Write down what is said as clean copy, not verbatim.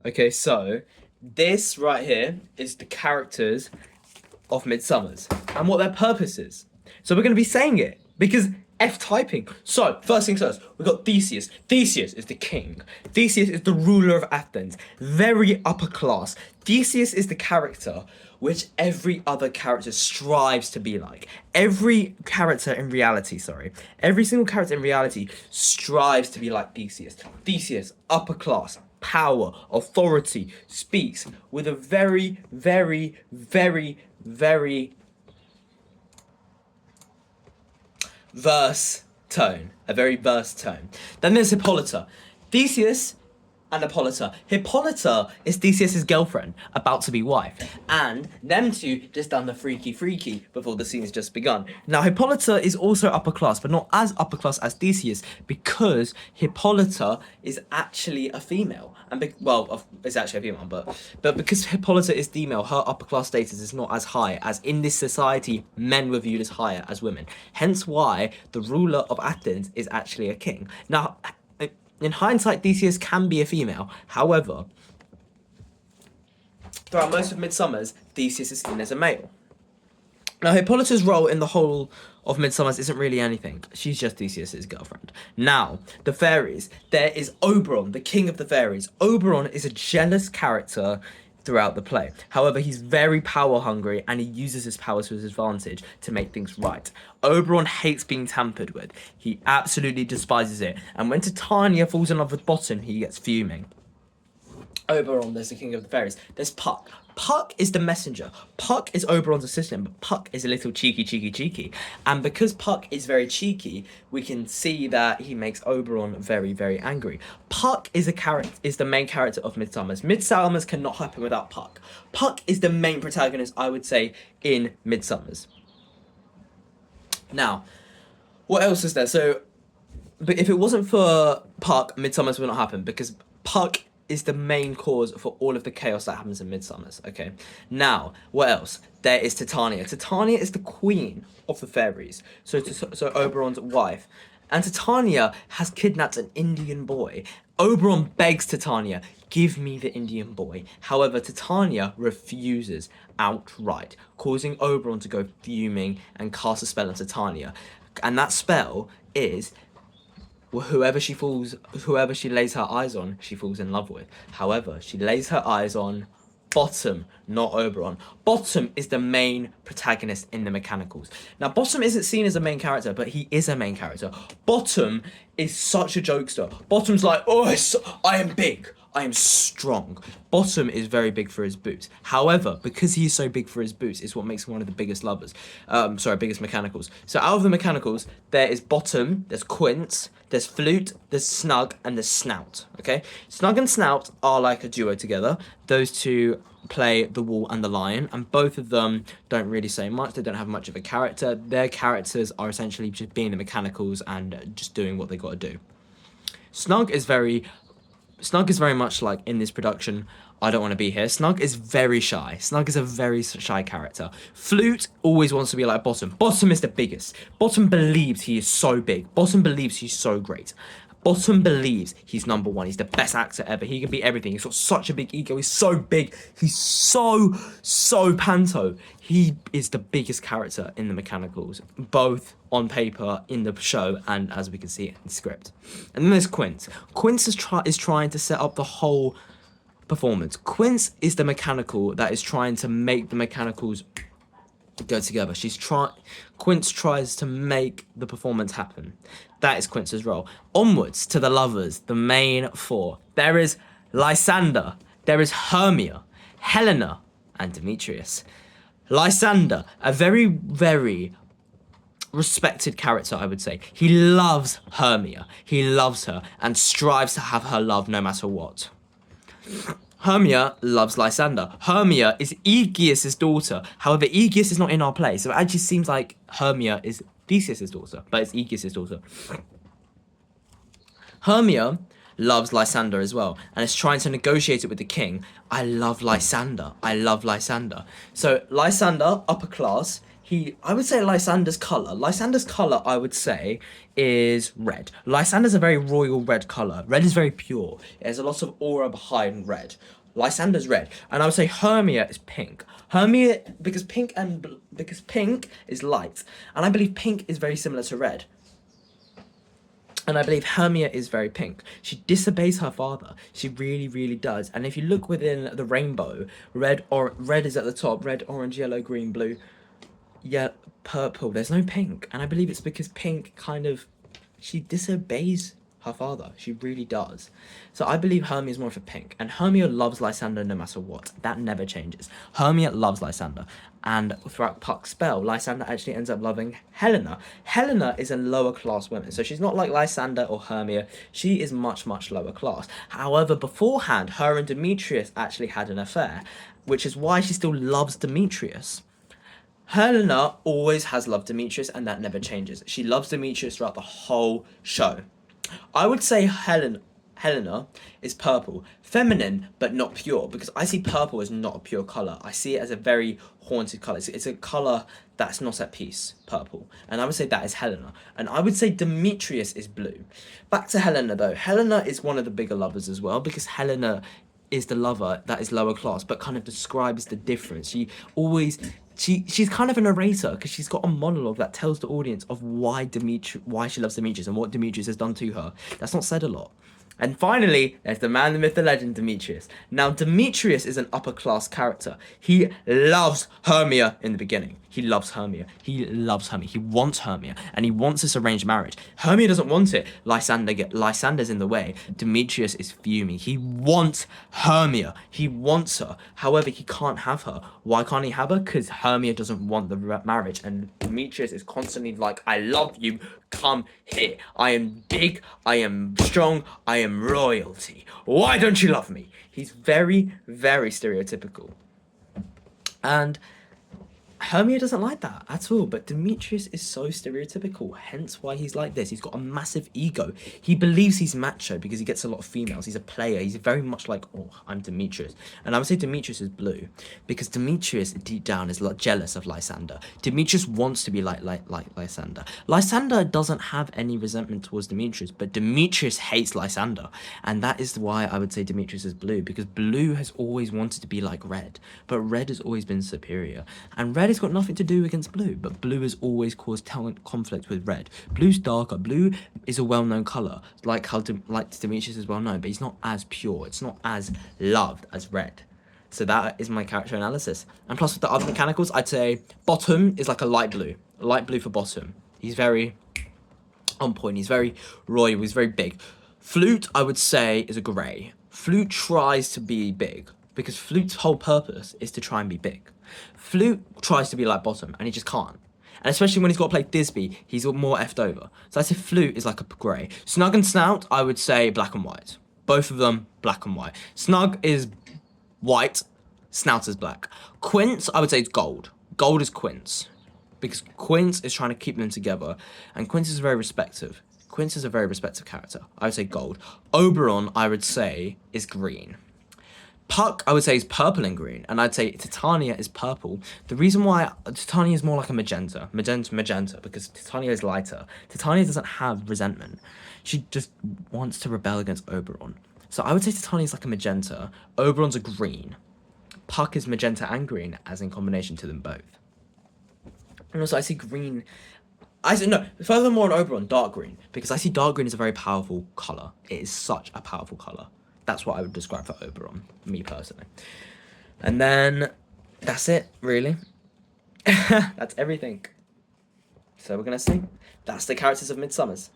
Okay, so this right here is the characters of MidSummers and what their purpose is. So we're going to be saying it because F typing. So, first things first, we got Theseus. Theseus is the king. Theseus is the ruler of Athens. Very upper class. Theseus is the character which every other character strives to be like. Every single character in reality strives to be like Theseus. Theseus, upper class, power, authority, speaks with a very, very, very, very verse tone. A very verse tone. Then there's Hippolyta. Theseus and Hippolyta. Hippolyta is Theseus's girlfriend, about to be wife. And them two just done the freaky before the scene's just begun. Now, Hippolyta is also upper class, but not as upper class as Theseus, because Hippolyta is actually a female. And it's actually a female, but because Hippolyta is female, her upper class status is not as high as in this society men were viewed as higher as women. Hence why the ruler of Athens is actually a king. Now, in hindsight, Theseus can be a female. However, throughout most of MidSummers, Theseus is seen as a male. Now, Hippolyta's role in the whole of MidSummers isn't really anything. She's just Theseus' girlfriend. Now, the fairies. There is Oberon, the king of the fairies. Oberon is a jealous character throughout the play. However, he's very power hungry and he uses his power to his advantage to make things right. Oberon hates being tampered with. He absolutely despises it. And when Titania falls in love with Bottom, he gets fuming. Oberon, there's the king of the fairies. There's Puck. Puck is the messenger. Puck is Oberon's assistant, but Puck is a little cheeky. And because Puck is very cheeky, we can see that he makes Oberon very, very angry. Puck is the main character of MidSummers. MidSummers cannot happen without Puck. Puck is the main protagonist, I would say, in MidSummers. Now, what else is there? So, but if it wasn't for Puck, MidSummers would not happen, because Puck is the main cause for all of the chaos that happens in MidSummers, okay? Now, what else? There is Titania. Titania is the queen of the fairies, so Oberon's wife. And Titania has kidnapped an Indian boy. Oberon begs Titania, give me the Indian boy. However, Titania refuses outright, causing Oberon to go fuming and cast a spell on Titania. And that spell is whoever she lays her eyes on, she falls in love with. However, she lays her eyes on Bottom, not Oberon. Bottom is the main protagonist in the mechanicals. Now, Bottom isn't seen as a main character, but he is a main character. Bottom is such a jokester. Bottom's like, I am big. I am strong. Bottom is very big for his boots. However, because he's so big for his boots, it's what makes him one of the biggest biggest mechanicals. So out of the mechanicals, there is Bottom, there's Quince, there's Flute, there's Snug, and there's Snout, okay? Snug and Snout are like a duo together. Those two play the Wall and the Lion, and both of them don't really say much. They don't have much of a character. Their characters are essentially just being the mechanicals and just doing what they got to do. Snug is very much like in this production, I don't want to be here. Snug is very shy. Snug is a very shy character. Flute always wants to be like Bottom. Bottom is the biggest. Bottom believes he is so big. Bottom believes he's so great. Bottom believes he's number one. He's the best actor ever. He can be everything. He's got such a big ego. He's so big. He's so panto. He is the biggest character in the mechanicals, both on paper, in the show, and as we can see in the script. And then there's Quince. Quince is trying to set up the whole performance. Quince is the mechanical that is trying to make the mechanicals go together. Quince tries to make the performance happen. That is Quince's role. Onwards to the lovers, the main four. There is Lysander, there is Hermia, Helena, and Demetrius. Lysander, a very, very respected character, I would say. He loves Hermia. He loves her and strives to have her love no matter what. Hermia loves Lysander. Hermia is Aegeus' daughter. However, Aegeus is not in our play, so it actually seems like Hermia is Theseus' daughter, but it's Aegeus' daughter. Hermia loves Lysander as well, and is trying to negotiate it with the king. I love Lysander. So Lysander, upper class, I would say Lysander's colour. Lysander's colour, I would say, is red. Lysander's a very royal red colour. Red is very pure. There's a lot of aura behind red. Lysander's red. And I would say Hermia is pink. Hermia, because pink is light. And I believe pink is very similar to red. And I believe Hermia is very pink. She disobeys her father. She really, really does. And if you look within the rainbow, red is at the top. Red, orange, yellow, green, blue, yeah, purple. There's no pink. And I believe it's because pink she disobeys her father. She really does. So I believe Hermia is more of a pink. And Hermia loves Lysander no matter what. That never changes. Hermia loves Lysander. And throughout Puck's spell, Lysander actually ends up loving Helena. Helena is a lower class woman. So she's not like Lysander or Hermia. She is much, much lower class. However, beforehand, her and Demetrius actually had an affair, which is why she still loves Demetrius. Helena always has loved Demetrius, and that never changes. She loves Demetrius throughout the whole show. I would say Helena is purple. Feminine, but not pure, because I see purple as not a pure colour. I see it as a very haunted colour. It's a colour that's not at peace, purple. And I would say that is Helena. And I would say Demetrius is blue. Back to Helena, though. Helena is one of the bigger lovers as well, because Helena is the lover that is lower class, but kind of describes the difference. She's kind of a narrator, because she's got a monologue that tells the audience of why she loves Demetrius and what Demetrius has done to her. That's not said a lot. And finally, there's the man, the myth, the legend, Demetrius. Now, Demetrius is an upper class character. He loves Hermia in the beginning. He loves Hermia. He loves Hermia. He wants Hermia. And he wants this arranged marriage. Hermia doesn't want it. Lysander's in the way. Demetrius is fuming. He wants Hermia. He wants her. However, he can't have her. Why can't he have her? Because Hermia doesn't want the marriage. And Demetrius is constantly like, I love you. Come here. I am big. I am strong. I am royalty. Why don't you love me? He's very, very stereotypical. And Hermia doesn't like that at all, but Demetrius is so stereotypical, hence why he's like this. He's got a massive ego. He believes he's macho because he gets a lot of females. He's a player. He's very much like, oh, I'm Demetrius. And I would say Demetrius is blue because Demetrius deep down is jealous of Lysander. Demetrius wants to be like Lysander. Lysander doesn't have any resentment towards Demetrius, but Demetrius hates Lysander. And that is why I would say Demetrius is blue, because blue has always wanted to be like red, but red has always been superior. And red has got nothing to do against blue, but blue has always caused conflict with red. Blue's darker. Blue is a well-known colour, like how Demetrius is well-known, but he's not as pure. It's not as loved as red. So that is my character analysis. And plus with the other mechanicals, I'd say bottom is like a light blue for bottom. He's very on point. He's very royal. He's very big. Flute, I would say, is a grey. Flute tries to be big, because Flute's whole purpose is to try and be big. Flute tries to be like bottom, and he just can't. And especially when he's got to play Thisbe, he's more effed over. So I say Flute is like a grey. Snug and Snout, I would say black and white. Both of them, black and white. Snug is white, Snout is black. Quince, I would say, is gold. Gold is Quince, because Quince is trying to keep them together, and Quince is very respective. Quince is a very respective character. I would say gold. Oberon, I would say, is green. Puck, I would say, is purple and green, and I'd say Titania is purple. The reason why Titania is more like a magenta, because Titania is lighter. Titania doesn't have resentment. She just wants to rebel against Oberon. So I would say Titania is like a magenta. Oberon's a green. Puck is magenta and green, as in combination to them both. And also I see green. Furthermore on Oberon, dark green, because I see dark green as a very powerful colour. It is such a powerful colour. That's what I would describe for Oberon, me personally. And then that's it, really. That's everything. So we're going to see. That's the characters of MidSummers.